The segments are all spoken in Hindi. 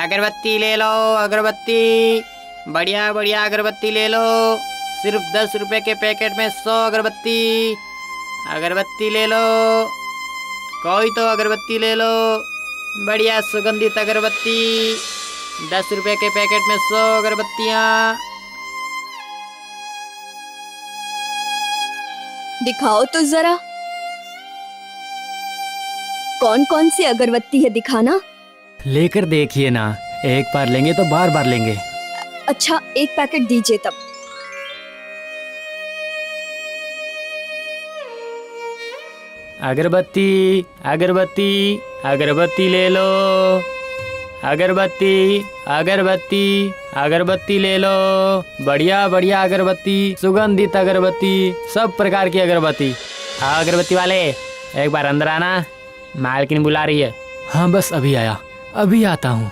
अगरबत्ती ले लो, अगरबत्ती, बढ़िया बढ़िया अगरबत्ती ले लो। सिर्फ 10 रुपए के पैकेट में 100 अगरबत्ती। अगरबत्ती ले लो, कोई तो अगरबत्ती ले लो, बढ़िया सुगंधित अगरबत्ती। 10 रुपए के पैकेट में 100 अगरबत्तियाँ। दिखाओ तो जरा, कौन कौन सी अगरबत्ती है, दिखाना। लेकर देखिए ना, एक बार लेंगे तो बार बार लेंगे। अच्छा, एक पैकेट दीजिए तब। अगरबत्ती, अगरबत्ती, अगरबत्ती ले लो। अगरबत्ती, अगरबत्ती, अगरबत्ती ले लो, बढ़िया बढ़िया अगरबत्ती, सुगंधित अगरबत्ती, सब प्रकार की अगरबत्ती। हाँ अगरबत्ती वाले, एक बार अंदर आना, मालकिन बुला रही है। हाँ बस अभी आया, अभी आता हूँ।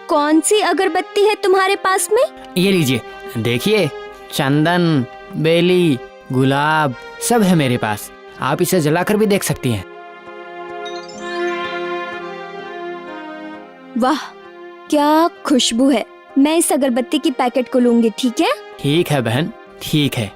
कौन सी अगरबत्ती है तुम्हारे पास में? ये लीजिए, देखिए, चंदन, बेली, गुलाब सब है मेरे पास। आप इसे जलाकर भी देख सकती हैं। वाह, क्या खुशबू है। मैं इस अगरबत्ती की पैकेट को लूंगी, ठीक है? ठीक है बहन, ठीक है।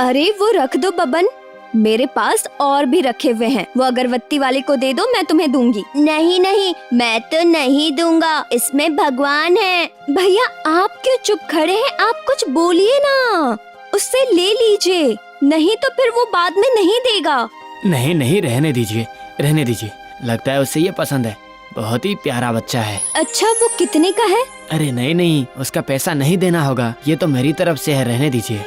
अरे वो रख दो बबन, मेरे पास और भी रखे हुए हैं। वो अगरबत्ती वाले को दे दो, मैं तुम्हें दूंगी। नहीं नहीं, मैं तो नहीं दूंगा, इसमें भगवान है। भैया आप क्यों चुप खड़े हैं? आप कुछ बोलिए ना, उससे ले लीजिए, नहीं तो फिर वो बाद में नहीं देगा। नहीं नहीं, रहने दीजिए, रहने दीजिए। लगता है उसे ये पसंद है, बहुत ही प्यारा बच्चा है। अच्छा, वो कितने का है? अरे नहीं नहीं, उसका पैसा नहीं देना होगा, ये तो मेरी तरफ से है, रहने दीजिए।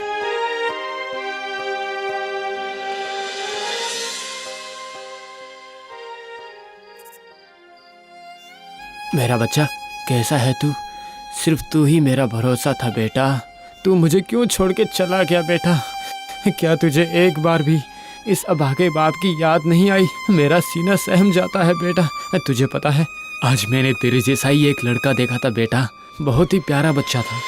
मेरा बच्चा, कैसा है तू? सिर्फ तू ही मेरा भरोसा था बेटा। तू मुझे क्यों छोड़ के चला गया बेटा? क्या तुझे एक बार भी इस अभागे बाप की याद नहीं आई? मेरा सीना सहम जाता है बेटा। तुझे पता है, आज मैंने तेरे जैसा ही एक लड़का देखा था बेटा, बहुत ही प्यारा बच्चा था।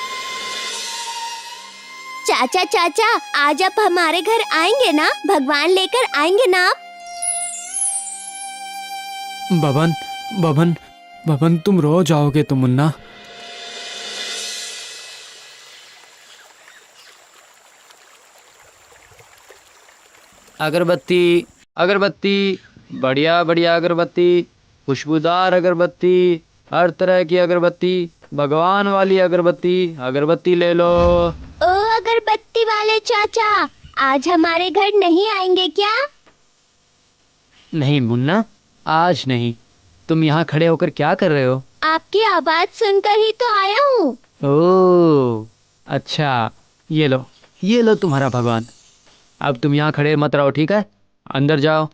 चाचा चाचा, आज आप हमारे घर आएंगे ना? भगवान लेकर आएंगे ना आप? बबन, बबन, बबन, तुम रो जाओगे तो मुन्ना। अगरबत्ती, अगरबत्ती, बढ़िया बढ़िया अगरबत्ती, खुशबूदार अगरबत्ती, हर तरह की अगरबत्ती, भगवान वाली अगरबत्ती, अगरबत्ती ले लो। ओ अगरबत्ती वाले चाचा, आज हमारे घर नहीं आएंगे क्या? नहीं मुन्ना, आज नहीं। तुम यहाँ खड़े होकर क्या कर रहे हो? आपकी आवाज सुनकर ही तो आया हूँ। ओह अच्छा, ये लो, ये लो तुम्हारा भगवान। अब तुम यहाँ खड़े मत रहो, ठीक है? अंदर जाओ।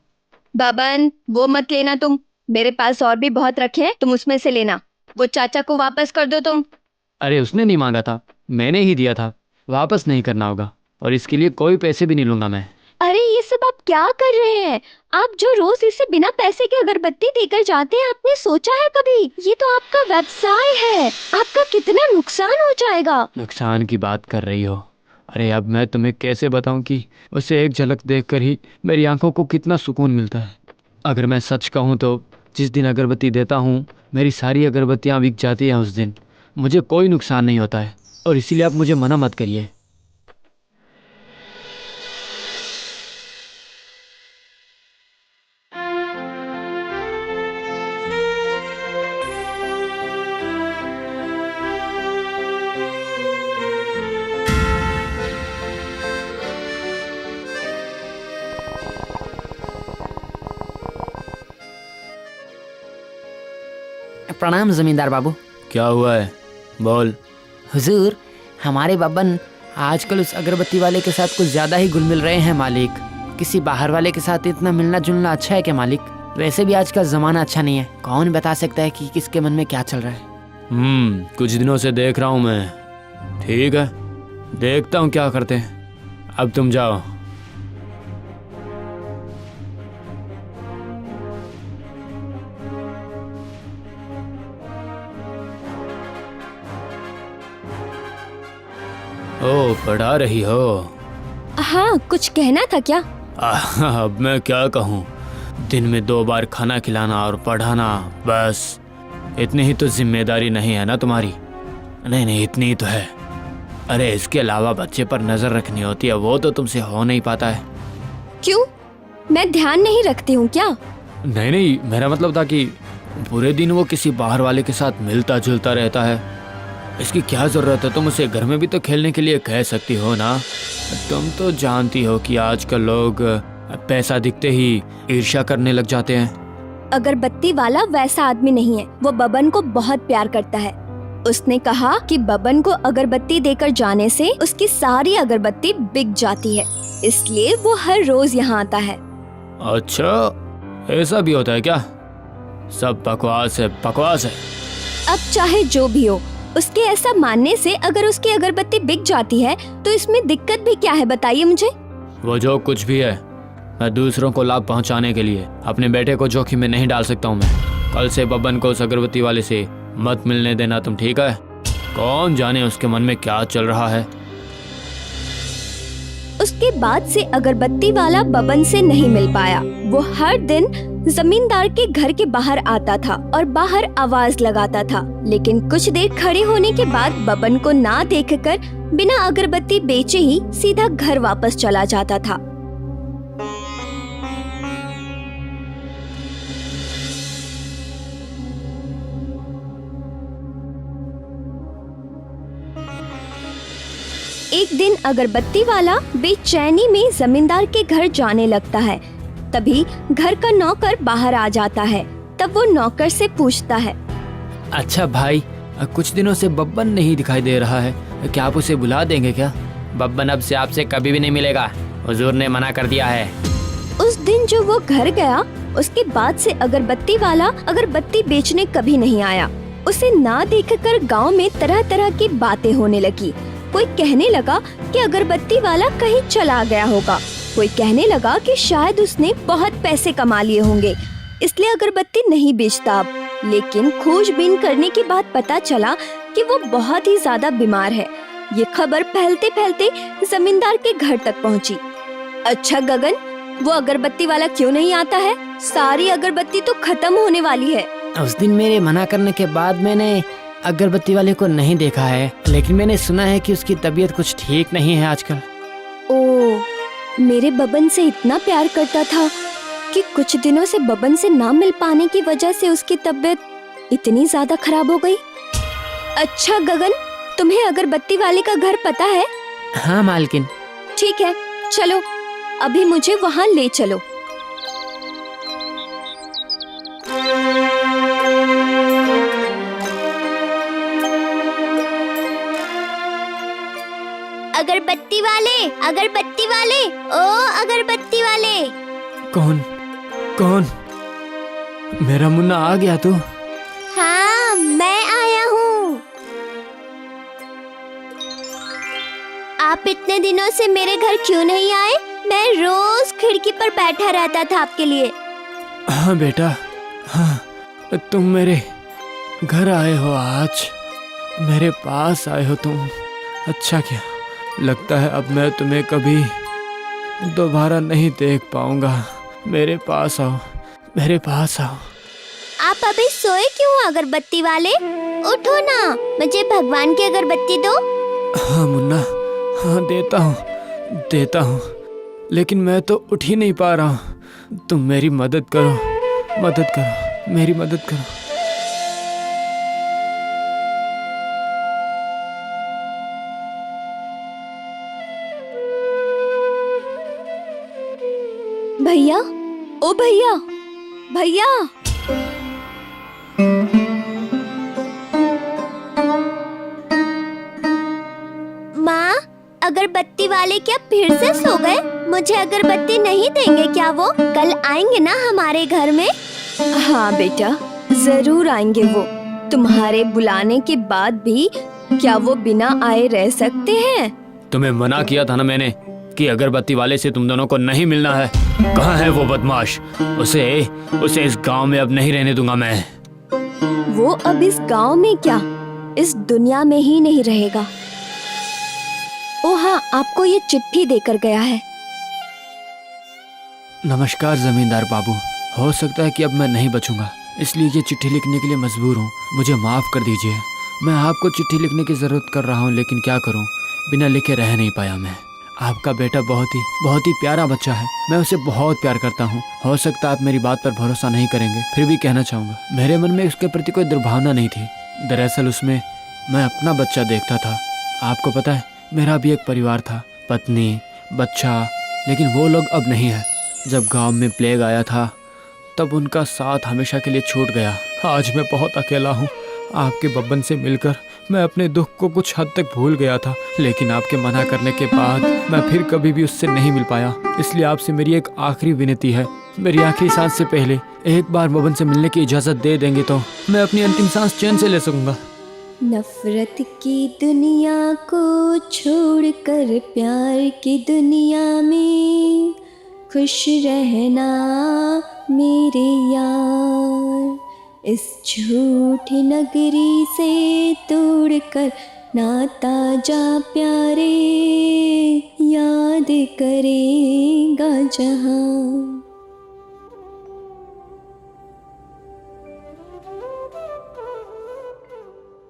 बबन, वो मत लेना तुम, मेरे पास और भी बहुत रखे हैं, तुम उसमें से लेना। वो चाचा को वापस कर दो तुम। अरे उसने नहीं मांगा था, मैंने ही दिया था, वापस नहीं करना होगा, और इसके लिए कोई पैसे भी नहीं लूंगा मैं। अरे ये सब आप क्या कर रहे हैं? आप जो रोज इसे बिना पैसे के अगरबत्ती देकर जाते हैं, आपने सोचा है कभी? ये तो आपका व्यवसाय है, आपका कितना नुकसान हो जाएगा। नुकसान की बात कर रही हो? अरे अब मैं तुम्हें कैसे बताऊं कि उसे एक झलक देखकर ही मेरी आंखों को कितना सुकून मिलता है। अगर मैं सच कहूं तो जिस दिन अगरबत्ती देता हूं, मेरी सारी अगरबत्तियां बिक जाती हैं उस दिन, मुझे कोई नुकसान नहीं होता है, और इसीलिए आप मुझे मना मत करिए। प्रणाम जमींदार बाबू। क्या हुआ है, बोल। हुजूर, हमारे बब्बन आजकल उस अगरबत्ती वाले के साथ कुछ ज़्यादा ही घुल मिल रहे हैं मालिक। किसी बाहर वाले के साथ इतना मिलना जुलना अच्छा है क्या मालिक? वैसे भी आज का ज़माना अच्छा नहीं है, कौन बता सकता है कि किसके मन में क्या चल रहा है। कुछ दिनों से देख रहा हूँ मैं। ठीक है, देखता हूँ क्या करते हैं। अब तुम जाओ। ओ, पढ़ा रही हो? हाँ, कुछ कहना था क्या? अब मैं क्या कहूँ, दिन में 2 बार खाना खिलाना और पढ़ाना, बस इतनी ही तो जिम्मेदारी नहीं है ना तुम्हारी? नहीं, इतनी ही तो है। अरे इसके अलावा बच्चे पर नजर रखनी होती है, वो तो तुमसे हो नहीं पाता है। क्यों, मैं ध्यान नहीं रखती हूँ क्या? नहीं, मेरा मतलब था कि पूरे दिन वो किसी बाहर वाले के साथ मिलता जुलता रहता है। इसकी क्या जरूरत है? तुम उसे घर में भी तो खेलने के लिए कह सकती हो ना। तुम तो जानती हो कि आजकल लोग पैसा दिखते ही ईर्ष्या करने लग जाते हैं। अगरबत्ती वाला वैसा आदमी नहीं है, वो बबन को बहुत प्यार करता है। उसने कहा कि बबन को अगरबत्ती देकर जाने से उसकी सारी अगरबत्ती बिक जाती है, इसलिए वो हर रोज यहाँ आता है। अच्छा, ऐसा भी होता है क्या? सब बकवास है, बकवास है। अब चाहे जो भी हो, उसके ऐसा मानने से अगर उसकी अगरबत्ती बिक जाती है तो इसमें दिक्कत भी क्या है, बताइए मुझे। वो जो कुछ भी है, मैं दूसरों को लाभ पहुंचाने के लिए अपने बेटे को जोखिम में नहीं डाल सकता हूँ। मैं कल से बबन को उस अगरबत्ती वाले से मत मिलने देना तुम, ठीक है? कौन जाने उसके मन में क्या चल रहा है। उसके बाद से अगरबत्ती वाला बबन से नहीं मिल पाया। वो हर दिन जमींदार के घर के बाहर आता था और बाहर आवाज लगाता था, लेकिन कुछ देर खड़े होने के बाद बबन को ना देखकर बिना अगरबत्ती बेचे ही सीधा घर वापस चला जाता था। एक दिन अगरबत्ती वाला बेचैनी में जमींदार के घर जाने लगता है। तभी घर का नौकर बाहर आ जाता है। तब वो नौकर से पूछता है, अच्छा भाई, कुछ दिनों से बब्बन नहीं दिखाई दे रहा है, क्या आप उसे बुला देंगे क्या? बब्बन अब से आपसे कभी भी नहीं मिलेगा, हुजूर ने मना कर दिया है। उस दिन जो वो घर गया, उसके बाद से अगरबत्ती वाला अगरबत्ती बेचने कभी नहीं आया। उसे ना देखकर गांव में तरह तरह की बातें होने लगी। कोई कहने लगा कि अगरबत्ती वाला कहीं चला गया होगा, कोई कहने लगा कि शायद उसने बहुत पैसे कमा लिए होंगे, इसलिए अगरबत्ती नहीं बेचता अब। लेकिन खोजबीन करने के बाद पता चला कि वो बहुत ही ज्यादा बीमार है। ये खबर फैलते फैलते जमींदार के घर तक पहुंची। अच्छा गगन, वो अगरबत्ती वाला क्यों नहीं आता है? सारी अगरबत्ती तो खत्म होने वाली है। उस दिन मेरे मना करने के बाद मैंने अगरबत्ती वाले को नहीं देखा है, लेकिन मैंने सुना है कि उसकी तबीयत कुछ ठीक नहीं है आजकल। ओ, मेरे बबन से इतना प्यार करता था कि कुछ दिनों से बबन से ना मिल पाने की वजह से उसकी तबीयत इतनी ज्यादा खराब हो गई। अच्छा गगन, तुम्हें अगरबत्ती वाले का घर पता है? हाँ मालकिन। ठीक है, चलो अभी मुझे वहाँ ले चलो। अगरबत्ती वाले, अगरबत्ती वाले, ओ अगरबत्ती वाले। कौन कौन? मेरा मुन्ना आ गया तू? हाँ, मैं आया हूँ। आप इतने दिनों से मेरे घर क्यों नहीं आए? मैं रोज खिड़की पर बैठा रहता था आपके लिए। हाँ बेटा, हाँ, तुम मेरे घर आए हो आज, मेरे पास आए हो तुम। अच्छा क्या, लगता है अब मैं तुम्हें कभी दोबारा नहीं देख पाऊंगा। मेरे पास आओ, मेरे पास आओ। आप अभी सोए क्यों अगरबत्ती वाले? उठो ना, मुझे भगवान की अगरबत्ती दो। हाँ मुन्ना, हाँ देता हूँ, लेकिन मैं तो उठ ही नहीं पा रहा हूँ। तुम मेरी मदद करो, मेरी मदद करो। भैया, ओ भैया, भैया। माँ, अगरबत्ती वाले क्या फिर से सो गए? मुझे अगरबत्ती नहीं देंगे क्या वो? कल आएंगे ना हमारे घर में? हाँ बेटा, जरूर आएंगे वो। तुम्हारे बुलाने के बाद भी क्या वो बिना आए रह सकते हैं? तुम्हें मना किया था ना मैंने कि अगरबत्ती वाले से तुम दोनों को नहीं मिलना है। कहाँ है वो बदमाश? उसे इस गांव में अब नहीं रहने दूंगा मैं। वो अब इस गांव में क्या, इस दुनिया में ही नहीं रहेगा। ओ हाँ, आपको ये चिट्ठी देकर गया है। नमस्कार जमींदार बाबू। हो सकता है कि अब मैं नहीं बचूंगा, इसलिए ये चिट्ठी लिखने के लिए मजबूर हूँ। मुझे माफ़ कर दीजिए। मैं आपको चिट्ठी लिखने की ज़रूरत कर रहा हूँ, लेकिन क्या करूँ, बिना लिखे रह नहीं पाया मैं। आपका बेटा बहुत ही प्यारा बच्चा है। मैं उसे बहुत प्यार करता हूँ। हो सकता है आप मेरी बात पर भरोसा नहीं करेंगे, फिर भी कहना चाहूँगा, मेरे मन में उसके प्रति कोई दुर्भावना नहीं थी। दरअसल उसमें मैं अपना बच्चा देखता था। आपको पता है, मेरा भी एक परिवार था, पत्नी, बच्चा, लेकिन वो लोग अब नहीं है। जब गांव में प्लेग आया था तब उनका साथ हमेशा के लिए छूट गया। आज मैं बहुत अकेला हूँ। आपके बब्बन से मिलकर मैं अपने दुख को कुछ हद तक भूल गया था, लेकिन आपके मना करने के बाद मैं फिर कभी भी उससे नहीं मिल पाया। इसलिए आपसे मेरी एक आखिरी विनती है, मेरी आखिरी सांस से पहले एक बार बब्बन से मिलने की इजाज़त दे देंगे तो मैं अपनी अंतिम सांस चैन से ले सकूँगा। नफरत की दुनिया को छोड़कर प्यार की दुनिया में खुश रहना मेरे यार। इस झूठी नगरी से तोड़कर नाता जा प्यारे, याद करेगा जहां।